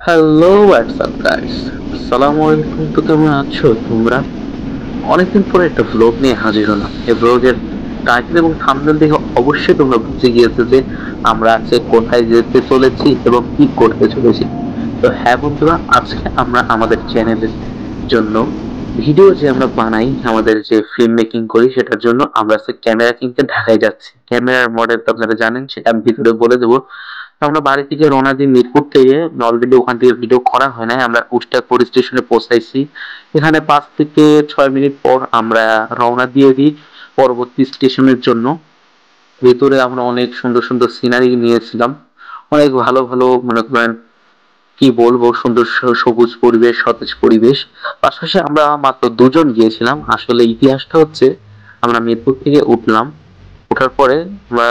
Hello WhatsApp guys, আসসালামু আলাইকুম। তো কেমন আছো তোমরা? অনেকদিন পরে একটা ভ্লগ নিয়ে হাজির হলাম। এই ভ্লগের টাইটেল এবং থাম্বনেল দেখে অবশ্যই তোমরা বুঝে গিয়েছো যে আমরা আজকে কোথায় যেতে চলেছি এবং কি করতে চলেছি। তো হ্যাঁ বন্ধুরা, আজকে আমরা আমাদের চ্যানেলের জন্য ভিডিও যে আমরা বানাই, আমাদের যে ফিল্ম মেকিং করি, সেটার জন্য আমরা আজকে ক্যামেরা কিনতে ঢাকায় যাচ্ছি। ক্যামেরার মডেল তো আপনারা জানেন, সেটা আমি ভিতরে বলে দেবো। আমরা বাড়ি থেকে রওনা দিই মিরপুর থেকে। অলরেডি ওখান থেকে ভিডিও করা হয় নাই, আমরা কুষ্টিয়া স্টেশনে পৌঁছাইছি। এখানে 5 থেকে 6 মিনিট পর আমরা রওনা দিয়ে দিই পরবর্তী স্টেশনের জন্য। ভেতরে আমরা অনেক সুন্দর সুন্দর সিনারি নিয়েছিলাম, অনেক ভালো ভালো, মনে করেন কি বলবো, সুন্দর সবুজ পরিবেশ, সতেজ পরিবেশ। পাশাপাশি আমরা মাত্র দুজন গিয়েছিলাম। আসলে ইতিহাসটা হচ্ছে, আমরা মিরপুর থেকে উঠলাম, ওঠার পরে আমরা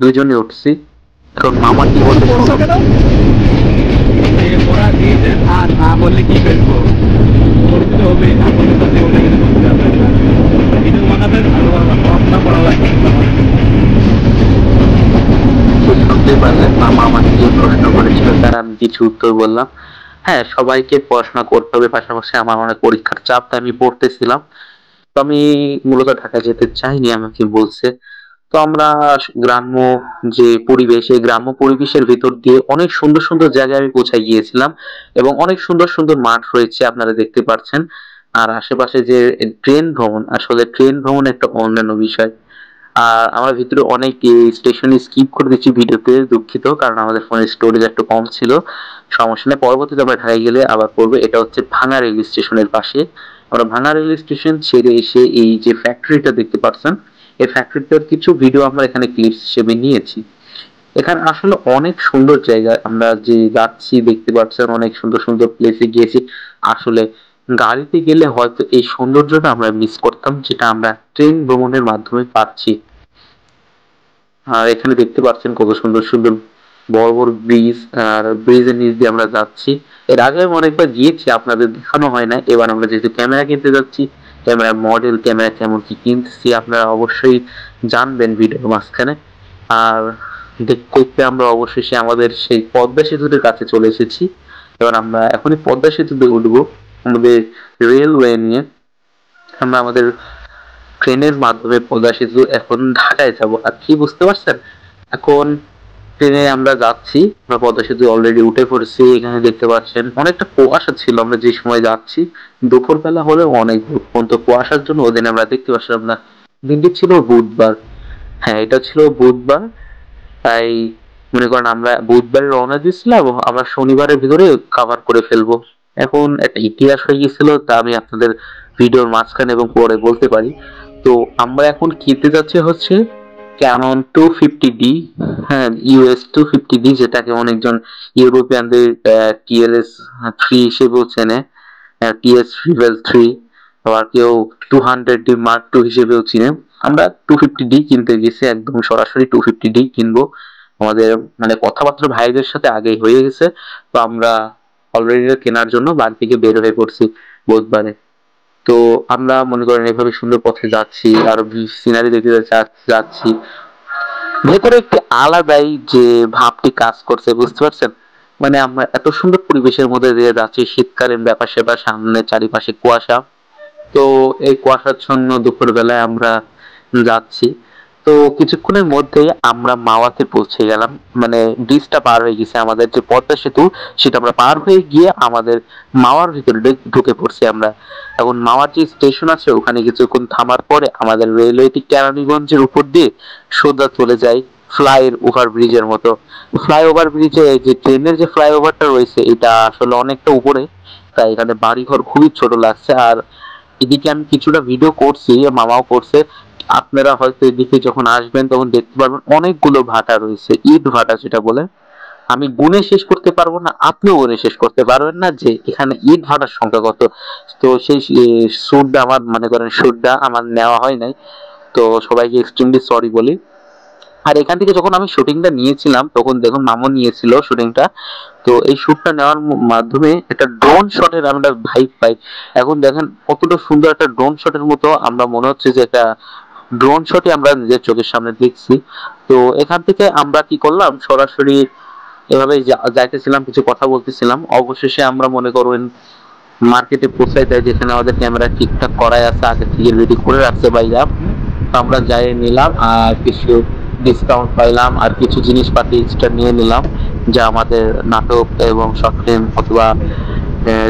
দুইজনই উঠছি। এখন মামা কি বলতে শোনো। ওরা দিয়েছে আর না বললে কি ফেলবো, করতে তো হবে, না করলে তো জীবনে কিছু করতে হবে না। ভিডিও বানাবেন ভালো ভালো পড়াশোনা করা লাগবে। শুনতে পারলেন, মামা আমাকে যে প্রশ্ন করেছিল তার আমি কিছু উত্তর বললাম। হ্যাঁ, সবাইকে পড়াশোনা করতে হবে, পাশাপাশি আমার অনেক পরীক্ষার চাপ, তাই আমি পড়তেছিলাম। তো আমি মূলত ঢাকা যেতে চাইনি, আমাকে বলছে। তো আমরা গ্রাম্য যে পরিবেশ, এই গ্রাম্য পরিবেশের ভিতর দিয়ে অনেক সুন্দর সুন্দর জায়গায় আমি পৌঁছায় গিয়েছিলাম, এবং অনেক সুন্দর সুন্দর মাঠ রয়েছে আপনারা দেখতে পাচ্ছেন। আর আশেপাশে যে ট্রেন ভ্রমণ, আসলে ট্রেন ভ্রমণ একটা অন্যান্য বিষয়। আর আমরা ভিতরে অনেক স্টেশন স্কিপ করে দিচ্ছি ভিডিওতে, দুঃখিত, কারণ আমাদের ফোনের স্টোরেজ একটু কম ছিল। সমস্যা নেই, পরবর্তীতে আমরা ঢাকায় গেলে আবার করবো। এটা হচ্ছে ভাঙা রেল স্টেশনের পাশে। আমরা ভাঙা রেল স্টেশন ছেড়ে এসে এই যে ফ্যাক্টরিটা দেখতে পাচ্ছেন, এই ফ্যাক্টরিটার কিছু ভিডিও আমরা এখানে ক্লিপস হিসেবে নিয়েছি। এখানে আসলে অনেক সুন্দর জায়গা, আমরা যে যাচ্ছি দেখতে পাচ্ছেন, অনেক সুন্দর সুন্দর প্লেসে গিয়েছি। আসলে গাড়িতে গেলে হয়তো এই সৌন্দর্যটা আমরা মিস করতাম, যেটা আমরা ট্রেন ভ্রমণের মাধ্যমে পাচ্ছি। আর এখানে দেখতে পাচ্ছেন কত সুন্দর সুন্দর বড় বড় ব্রিজ, আর ব্রিজের নিচ দিয়ে আমরা যাচ্ছি। এর আগে আমি অনেকবার গিয়েছি, আপনাদের দেখানো হয় না। এবার আমরা যেহেতু ক্যামেরা কিনতে যাচ্ছি, ক্যামেরার মডেল, ক্যামেরা কেমন কি কিনতেছি আপনারা অবশ্যই জানবেন ভিডিওর মাঝখানে। আর দেখতে দেখতে আমরা অবশেষে আমাদের সেই পদ্মা সেতুর কাছে চলে এসেছি। এবার আমরা এখনই পদ্মা সেতুতে উঠবো, আমাদের রেলওয়ে নিয়ে। আমরা আমাদের ট্রেনের মাধ্যমে পদ্মা সেতু এখন ঢাকায় যাব। আর কি বুঝতে পারছেন, এখন ট্রেনে আমরা যাচ্ছি, আমরা পদ্মা সেতু অলরেডি উঠে পড়েছি। এখানে দেখতে পাচ্ছেন অনেকটা কুয়াশা ছিল আমরা যে সময় যাচ্ছি, দুপুর বেলা হলেও অনেক দূর পর্যন্ত কুয়াশার জন্য ওদিন আমরা দেখতে পাচ্ছিলাম না। দিনটি ছিল বুধবার, হ্যাঁ এটা ছিল বুধবার। তাই মনে করেন আমরা বুধবারে রওনা দিয়েছিলাম এবং আমরা শনিবারের ভিতরে কভার করে ফেলবো। এখন একটা ইতিহাস হয়ে গেছিল, তা আমি আপনাদের ভিডিওর মাঝখানে এবং পরে বলতে পারি। তো আমরা এখন কিনতে যাচ্ছি হচ্ছে ক্যানন 250D। হ্যাঁ, US 250D, যেটাকে অনেকজন ইউরোপিয়ানদের TLS 3 হিসেবেও চেনে, TS-3 আবার কেউ 200D Mark II হিসেবেও চিনে। আমরা 250D কিনতে গেছি, একদম সরাসরি 250D কিনবো। আমাদের মানে কথাবার্তা ভাইদের সাথে আগেই হয়ে গেছে। তো আমরা অলরেডি কেনার জন্য বাড়ি থেকে বের হয়ে পড়ছি বুধবারে। তো আমরা মনে করেন এভাবে সুন্দর পথে যাচ্ছি, আর সিনারি দেখতে যাচ্ছি। ভেতরে একটি আলাদাই যে ভাবটি কাজ করছে, বুঝতে পারছেন? মানে আমরা এত সুন্দর পরিবেশের মধ্যে দিয়ে যাচ্ছি, শীতকালীন ব্যাপার স্যাপার, সামনে চারিপাশে কুয়াশা। তো এই কুয়াশাচ্ছন্ন দুপুর বেলায় আমরা যাচ্ছি। তো কিছুক্ষণের মধ্যেই আমরা মাওয়াতে পৌঁছে গেলাম। মানে ব্রিজটা পার হয়ে গেছে, আমাদের যে পদ্মা সেতু সেটা আমরা পার হয়ে গিয়ে আমাদের মাওয়ার ভিতরে ঢুকে পড়ছি আমরা। এখন মাওয়ার যে স্টেশন আছে, ওখানে কিছুক্ষণ থামার পরে আমাদের রেলওয়েটি কেরানীগঞ্জের উপর দিয়ে সোজা চলে যায় ফ্লাই ওভার ব্রিজের মতো। ফ্লাইওভার ব্রিজে যে ট্রেনের যে ফ্লাইওভারটা রয়েছে, এটা আসলে অনেকটা উপরে, তাই এখানে বাড়িঘর খুবই ছোট লাগছে। আর এদিকে আমি কিছুটা ভিডিও করছি, মামাও করছে। আপনারা হয়তো এদিকে যখন আসবেন তখন দেখতে পারবেন অনেকগুলো ভাটা রয়েছে, ইট ভাটা যেটা বলে। আমি গুণে শেষ করতে পারবো না, আপনিও গুণে শেষ করতে পারবেন না যে এখানে ইট ভাটার সংখ্যা কত। তো সেই সুরটা আমার, মনে করেন সুরটা আমার নেওয়া হয় নাই। তো সবাইকে এক্সট্রিমলি সরি বলি। আর এখান থেকে যখন আমি শুটিংটা নিয়েছিলাম, তখন দেখুন মামু নিয়েছিল শুটিংটা। তো এই শুটটা নেওয়ার মাধ্যমে একটা ড্রোন শটের আমরা ভাইব পাই। এখন দেখেন কতটা সুন্দর একটা ড্রোন শটের মতো, আমরা মনে হচ্ছে যে একটা ড্রোন শটই আমরা নিজের চোখের সামনে দেখছি। তো এখান থেকে আমরা কি করলাম, সরাসরি এভাবে যাইতেছিলাম, কিছু কথা বলতেছিলাম। অবশেষে আমরা মনে করুন মার্কেটে পৌঁছাই দেয়, যেখানে আমাদের ক্যামেরা ঠিকঠাক করাই আছে, আগে থেকে রেডি করে রাখছে ভাইয়া। তো আমরা যাই নিলাম আর কিছু ডিসকাউন্ট পাইলাম আর কিছু জিনিসপাতি এক্সট্রা নিয়ে নিলাম, যা আমাদের নাটক এবং শর্ট ফিল্ম অথবা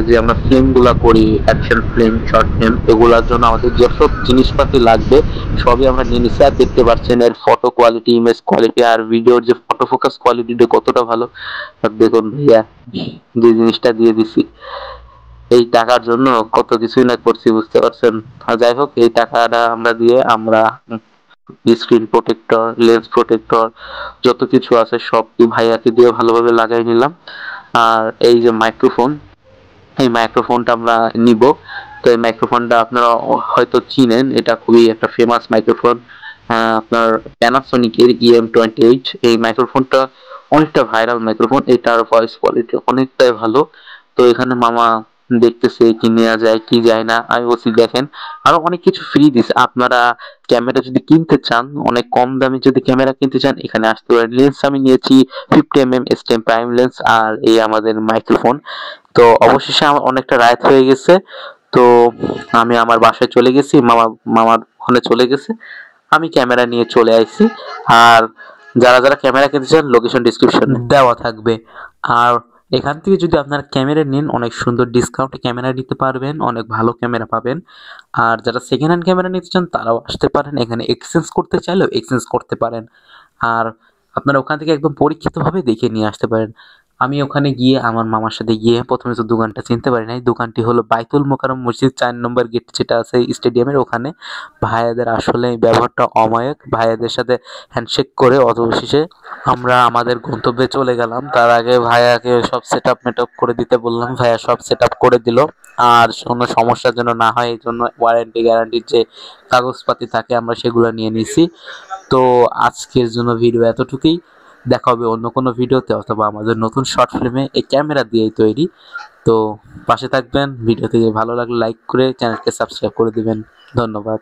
যে আমরা ফিল্মগুলা করি, অ্যাকশন ফিল্ম, শর্ট ফিল্ম, এগুলোর জন্য আমাদের যেসব জিনিসপাতি লাগবে সবই আমরা নিয়ে নিচ্ছি। আর দেখতে পাচ্ছেন এর ফটো কোয়ালিটি, ইমেজ কোয়ালিটি আর ভিডিওর যে ফটো ফোকাস কোয়ালিটিটা কতটা ভালো। আর দেখুন ভাইয়া যে জিনিসটা দিয়ে দিছি, এই টাকার জন্য কত কিছুই না করছি, বুঝতে পারছেন। আর যাই হোক, এই টাকাটা আমরা দিয়ে আমরা স্ক্রিন প্রোটেক্টর, লেন্স প্রোটেক্টর, যত কিছু আছে সব ভাইয়াকে দিয়ে ভালোভাবে লাগাই নিলাম। আর এই যে মাইক্রোফোন, এই মাইক্রোফোনটা আমরা নিব। তো এই মাইক্রোফোনটা আপনারা হয়তো চিনেন, এটা খুবই একটা ফেমাস মাইক্রোফোন, আপনার প্যানাসোনিকের EM28। এই মাইক্রোফোনটা অনেকটা ভাইরাল মাইক্রোফোন, এটার ভয়েস কোয়ালিটি অনেকটাই ভালো। তো এখানে মামা দেখতেছে কি নেওয়া যায় কি যায় না, আমি বলছি দেখেন আরো অনেক কিছু ফ্রি দিছে। আপনারা ক্যামেরা যদি কিনতে চান, অনেক কম দামে যদি ক্যামেরা কিনতে চান, এখানে আসতে পারেন। লেন্স আমি নিয়েছি 50mm S10 প্রাইম লেন্স, আর এই আমাদের মাইক্রোফোন। তো অবশেষে আমার অনেকটা রাত হয়ে গেছে, তো আমি আমার বাসায় চলে গেছি, মামার ওখানে চলে গেছে, আমি ক্যামেরা নিয়ে চলে আসছি। আর যারা যারা ক্যামেরা কিনতে চান, লোকেশন ডিসক্রিপশনে দেওয়া থাকবে। আর এখান থেকে যদি আপনারা ক্যামেরা নিন, অনেক সুন্দর ডিসকাউন্টে ক্যামেরা নিতে পারবেন, অনেক ভালো ক্যামেরা পাবেন। আর যারা সেকেন্ড হ্যান্ড ক্যামেরা নিতে চান তারাও আসতে পারেন, এখানে এক্সচেঞ্জ করতে চাইলেও এক্সচেঞ্জ করতে পারেন। আর আপনারা ওখান থেকে একদম পরীক্ষিতভাবে দেখে নিয়ে আসতে পারেন। আমি ওখানে গিয়ে আমার মামার সাথে গিয়ে প্রথমে তো দোকানটা চিনতে পারি নাই। দোকানটি হলো বাইতুল মোকাররম মসজিদ 4 নম্বর গেট, যেটা আছে স্টেডিয়ামের ওখানে। ভাইয়াদের আসলে ব্যবহারটা অমায়িক, ভাইয়াদের সাথে হ্যান্ডশেক করে অবশেষে আমরা আমাদের গন্তব্যে চলে গেলাম। তার আগে ভাইয়াকে সব সেট আপ মেটআপ করে দিতে বললাম, ভাইয়া সব সেট আপ করে দিল। আর কোনো সমস্যা যেন না হয় এই জন্য ওয়ারেন্টি গ্যারান্টির যে কাগজপাতি থাকে আমরা সেগুলো নিয়ে নিছি। তো আজকের জন্য ভিডিও এতটুকুই, দেখা হবে অন্য কোনো ভিডিওতে অথবা আমাদের নতুন শর্ট ফিল্মে এই ক্যামেরা দিয়েই তৈরি। তো পাশে থাকবেন, ভিডিওতে ভালো লাগলে লাইক করে চ্যানেলকে সাবস্ক্রাইব করে দিবেন। ধন্যবাদ।